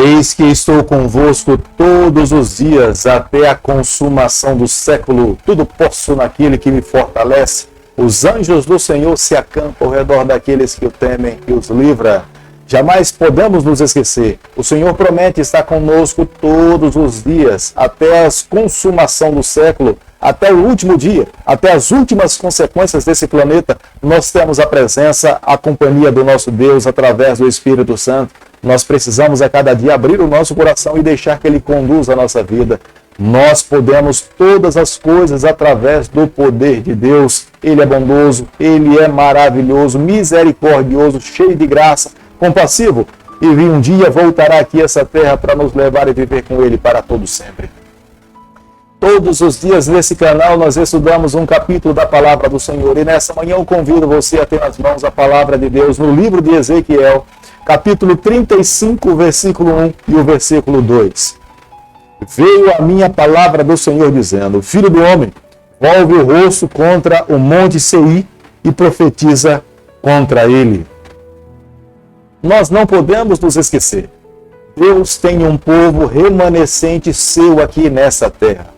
Eis que estou convosco todos os dias até a consumação do século. Tudo posso naquele que me fortalece. Os anjos do Senhor se acampam ao redor daqueles que o temem e os livra. Jamais podemos nos esquecer. O Senhor promete estar conosco todos os dias, até a consumação do século, até o último dia, até as últimas consequências desse planeta. Nós temos a presença, a companhia do nosso Deus através do Espírito Santo. Nós precisamos a cada dia abrir o nosso coração e deixar que Ele conduza a nossa vida. Nós podemos todas as coisas através do poder de Deus. Ele é bondoso, Ele é maravilhoso, misericordioso, cheio de graça, compassivo. E um dia voltará aqui a essa terra para nos levar e viver com Ele para todo sempre. Todos os dias nesse canal nós estudamos um capítulo da Palavra do Senhor. E nessa manhã eu convido você a ter nas mãos a Palavra de Deus no livro de Ezequiel, capítulo 35, versículo 1 e o versículo 2. Veio a minha palavra do Senhor dizendo: Filho do homem, volve o rosto contra o monte Seir e profetiza contra ele. Nós não podemos nos esquecer. Deus tem um povo remanescente seu aqui nessa terra.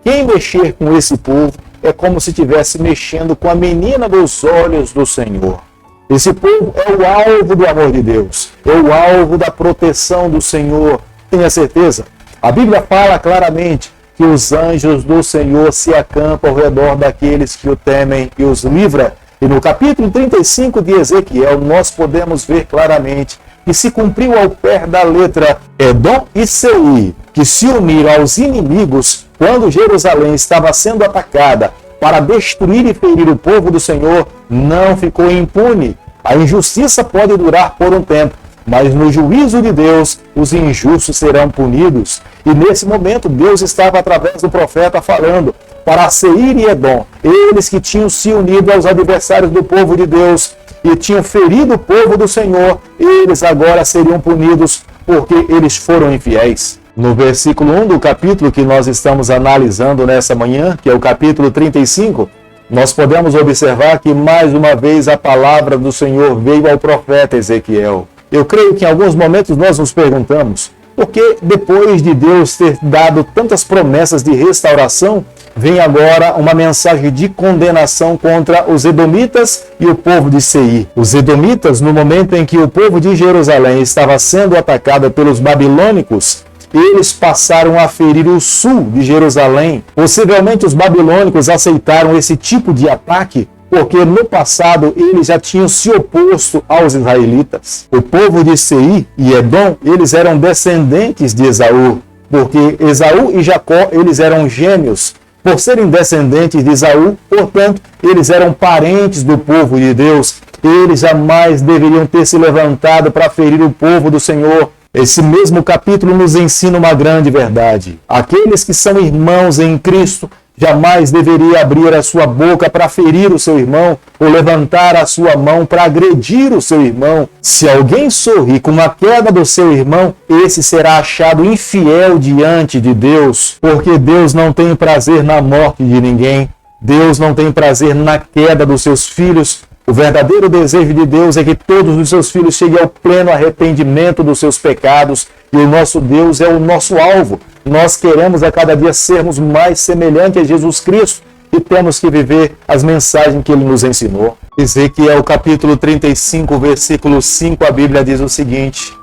Quem mexer com esse povo é como se estivesse mexendo com a menina dos olhos do Senhor. Esse povo é o alvo do amor de Deus, é o alvo da proteção do Senhor. Tenha certeza. A Bíblia fala claramente que os anjos do Senhor se acampam ao redor daqueles que o temem e os livra. E no capítulo 35 de Ezequiel, nós podemos ver claramente que se cumpriu ao pé da letra Edom e Seir, que se uniram aos inimigos quando Jerusalém estava sendo atacada para destruir e ferir o povo do Senhor, não ficou impune. A injustiça pode durar por um tempo, mas no juízo de Deus, os injustos serão punidos. E nesse momento, Deus estava através do profeta falando para Seir e Edom, eles que tinham se unido aos adversários do povo de Deus e tinham ferido o povo do Senhor, eles agora seriam punidos porque eles foram infiéis. No versículo 1 do capítulo que nós estamos analisando nessa manhã, que é o capítulo 35, nós podemos observar que mais uma vez a palavra do Senhor veio ao profeta Ezequiel. Eu creio que em alguns momentos nós nos perguntamos, por que depois de Deus ter dado tantas promessas de restauração, vem agora uma mensagem de condenação contra os edomitas e o povo de Seir. Os edomitas, no momento em que o povo de Jerusalém estava sendo atacado pelos babilônicos, eles passaram a ferir o sul de Jerusalém. Possivelmente os babilônicos aceitaram esse tipo de ataque porque no passado eles já tinham se oposto aos israelitas. O povo de Seir e Edom, eles eram descendentes de Esaú, porque Esaú e Jacó, eles eram gêmeos. Por serem descendentes de Esaú, portanto, eles eram parentes do povo de Deus. Eles jamais deveriam ter se levantado para ferir o povo do Senhor. Esse mesmo capítulo nos ensina uma grande verdade. Aqueles que são irmãos em Cristo jamais deveria abrir a sua boca para ferir o seu irmão ou levantar a sua mão para agredir o seu irmão. Se alguém sorrir com a queda do seu irmão, esse será achado infiel diante de Deus, porque Deus não tem prazer na morte de ninguém. Deus não tem prazer na queda dos seus filhos. O verdadeiro desejo de Deus é que todos os seus filhos cheguem ao pleno arrependimento dos seus pecados, e o nosso Deus é o nosso alvo. Nós queremos a cada dia sermos mais semelhantes a Jesus Cristo e temos que viver as mensagens que Ele nos ensinou. Ezequiel capítulo 35, versículo 5, a Bíblia diz o seguinte: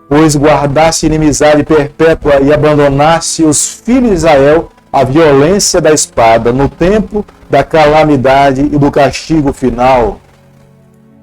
Pois guardaste inimizade perpétua e abandonaste os filhos de Israel a violência da espada no tempo da calamidade e do castigo final.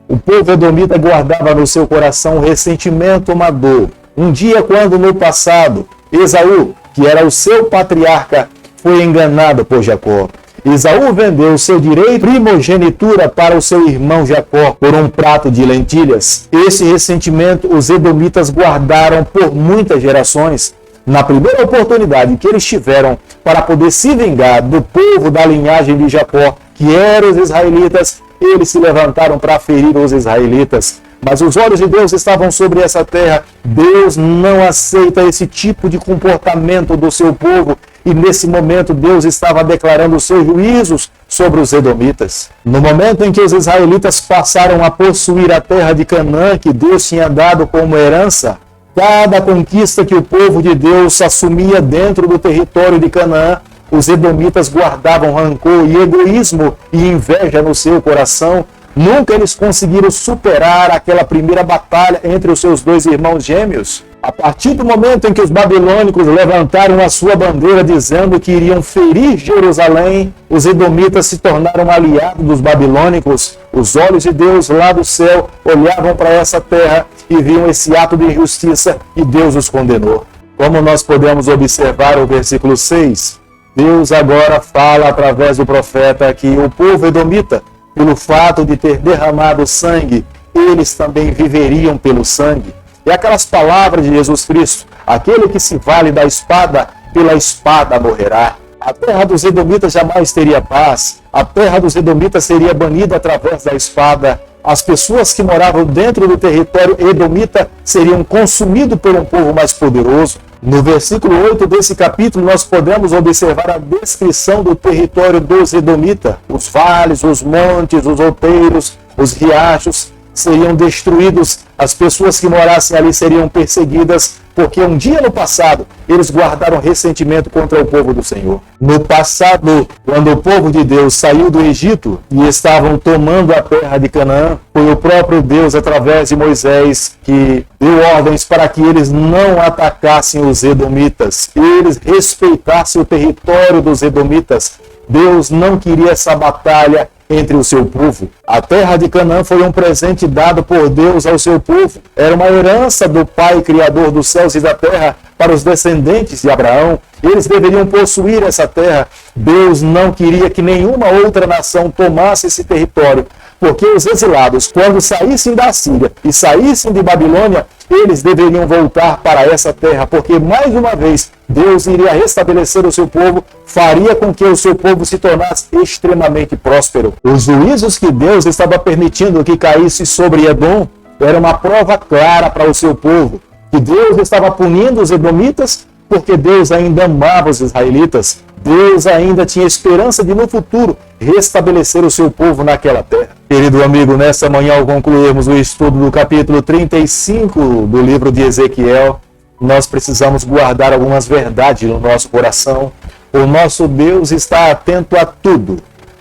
O povo edomita guardava no seu coração o ressentimento, uma dor. Um dia, quando no passado, Esaú, que era o seu patriarca, foi enganado por Jacó. Esaú vendeu o seu direito de primogenitura para o seu irmão Jacó por um prato de lentilhas. Esse ressentimento os edomitas guardaram por muitas gerações. Na primeira oportunidade que eles tiveram para poder se vingar do povo da linhagem de Jacó, que eram os israelitas, eles se levantaram para ferir os israelitas. Mas os olhos de Deus estavam sobre essa terra. Deus não aceita esse tipo de comportamento do seu povo. E nesse momento Deus estava declarando os seus juízos sobre os edomitas. No momento em que os israelitas passaram a possuir a terra de Canaã, que Deus tinha dado como herança, Cada conquista que o povo de Deus assumia dentro do território de Canaã, os edomitas guardavam rancor e egoísmo e inveja no seu coração. Nunca eles conseguiram superar aquela primeira batalha entre os seus dois irmãos gêmeos. A partir do momento em que os babilônicos levantaram a sua bandeira dizendo que iriam ferir Jerusalém, os edomitas se tornaram aliados dos babilônicos. Os olhos de Deus lá do céu olhavam para essa terra e viam esse ato de injustiça e Deus os condenou. Como nós podemos observar o versículo 6, Deus agora fala através do profeta que o povo edomita, pelo fato de ter derramado sangue, eles também viveriam pelo sangue. E aquelas palavras de Jesus Cristo: aquele que se vale da espada, pela espada morrerá. A terra dos edomitas jamais teria paz. A terra dos edomitas seria banida através da espada. As pessoas que moravam dentro do território edomita seriam consumidas por um povo mais poderoso. No versículo 8 desse capítulo, nós podemos observar a descrição do território dos edomitas. Os vales, os montes, os outeiros, os riachos seriam destruídos, as pessoas que morassem ali seriam perseguidas, porque um dia no passado eles guardaram ressentimento contra o povo do Senhor. No passado, quando o povo de Deus saiu do Egito e estavam tomando a terra de Canaã, foi o próprio Deus, através de Moisés, que deu ordens para que eles não atacassem os edomitas, eles respeitassem o território dos edomitas. Deus não queria essa batalha entre o seu povo. A terra de Canaã foi um presente dado por Deus ao seu povo. Era uma herança do Pai Criador dos céus e da terra para os descendentes de Abraão. Eles deveriam possuir essa terra. Deus não queria que nenhuma outra nação tomasse esse território, porque os exilados, quando saíssem da Síria e saíssem de Babilônia, eles deveriam voltar para essa terra, porque mais uma vez Deus iria restabelecer o seu povo, faria com que o seu povo se tornasse extremamente próspero. Os juízos que Deus estava permitindo que caísse sobre Edom era uma prova clara para o seu povo, que Deus estava punindo os edomitas porque Deus ainda amava os israelitas. Deus ainda tinha esperança de, no futuro, restabelecer o seu povo naquela terra. Querido amigo, nessa manhã, ao concluirmos o estudo do capítulo 35 do livro de Ezequiel, nós precisamos guardar algumas verdades no nosso coração. O nosso Deus está atento a tudo.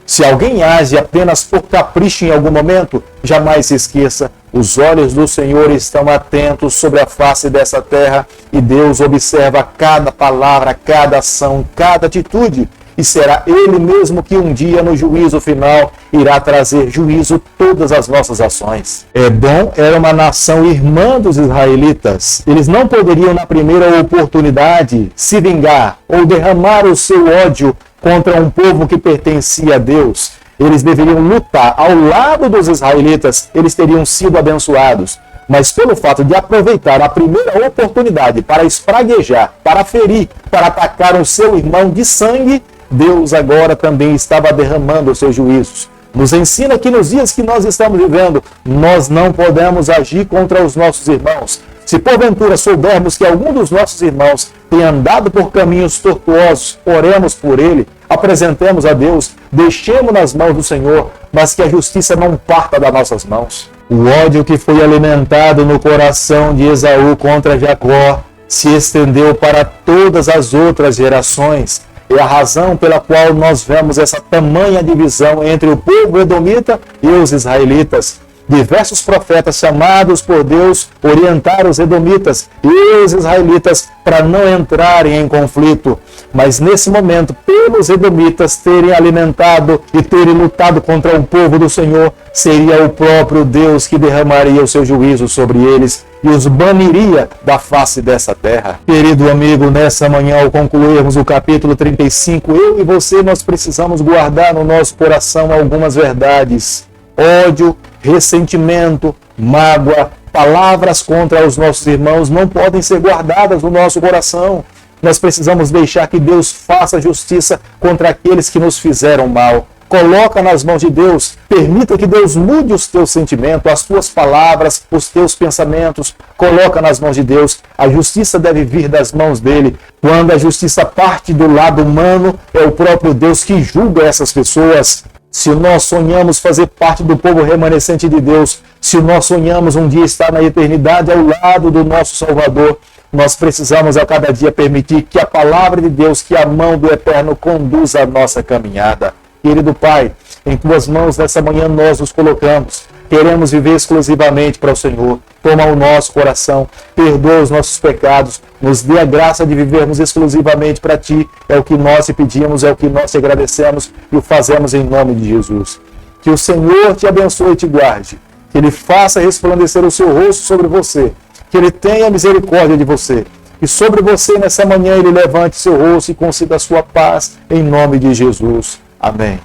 Se alguém age apenas por capricho em algum momento, jamais se esqueça, os olhos do Senhor estão atentos sobre a face dessa terra e Deus observa cada palavra, cada ação, cada atitude. E será Ele mesmo que um dia, no juízo final, irá trazer juízo todas as nossas ações. Edom era uma nação irmã dos israelitas. Eles não poderiam, na primeira oportunidade, se vingar ou derramar o seu ódio contra um povo que pertencia a Deus. Eles deveriam lutar ao lado dos israelitas, eles teriam sido abençoados. Mas pelo fato de aproveitar a primeira oportunidade para espraguejar, para ferir, para atacar o seu irmão de sangue, Deus agora também estava derramando os seus juízos. Nos ensina que nos dias que nós estamos vivendo, nós não podemos agir contra os nossos irmãos. Se porventura soubermos que algum dos nossos irmãos tem andado por caminhos tortuosos, oremos por ele, apresentemos a Deus, deixemos nas mãos do Senhor, mas que a justiça não parta das nossas mãos. O ódio que foi alimentado no coração de Esaú contra Jacó se estendeu para todas as outras gerações. É a razão pela qual nós vemos essa tamanha divisão entre o povo edomita e os israelitas. Diversos profetas chamados por Deus orientaram os edomitas e os israelitas para não entrarem em conflito. Mas nesse momento, pelos edomitas terem alimentado e terem lutado contra o povo do Senhor, seria o próprio Deus que derramaria o seu juízo sobre eles e os baniria da face dessa terra. Querido amigo, nessa manhã, ao concluirmos o capítulo 35, eu e você, nós precisamos guardar no nosso coração algumas verdades. Ódio, ressentimento, mágoa, palavras contra os nossos irmãos não podem ser guardadas no nosso coração. Nós precisamos deixar que Deus faça justiça contra aqueles que nos fizeram mal. Coloca nas mãos de Deus, permita que Deus mude os teus sentimentos, as tuas palavras, os teus pensamentos. Coloca nas mãos de Deus, a justiça deve vir das mãos dele. Quando a justiça parte do lado humano, é o próprio Deus que julga essas pessoas. Se nós sonhamos fazer parte do povo remanescente de Deus, Se nós sonhamos um dia estar na eternidade ao lado do nosso Salvador, nós precisamos a cada dia permitir que a palavra de Deus, que a mão do Eterno conduza a nossa caminhada. Querido Pai, em tuas mãos nessa manhã nós nos colocamos. Queremos viver exclusivamente para o Senhor. Toma o nosso coração, perdoa os nossos pecados, nos dê a graça de vivermos exclusivamente para Ti. É o que nós te pedimos, é o que nós te agradecemos e o fazemos em nome de Jesus. Que o Senhor te abençoe e te guarde. Que Ele faça resplandecer o seu rosto sobre você. Que Ele tenha misericórdia de você. Que sobre você nessa manhã Ele levante seu rosto e conceda a sua paz em nome de Jesus. Amém.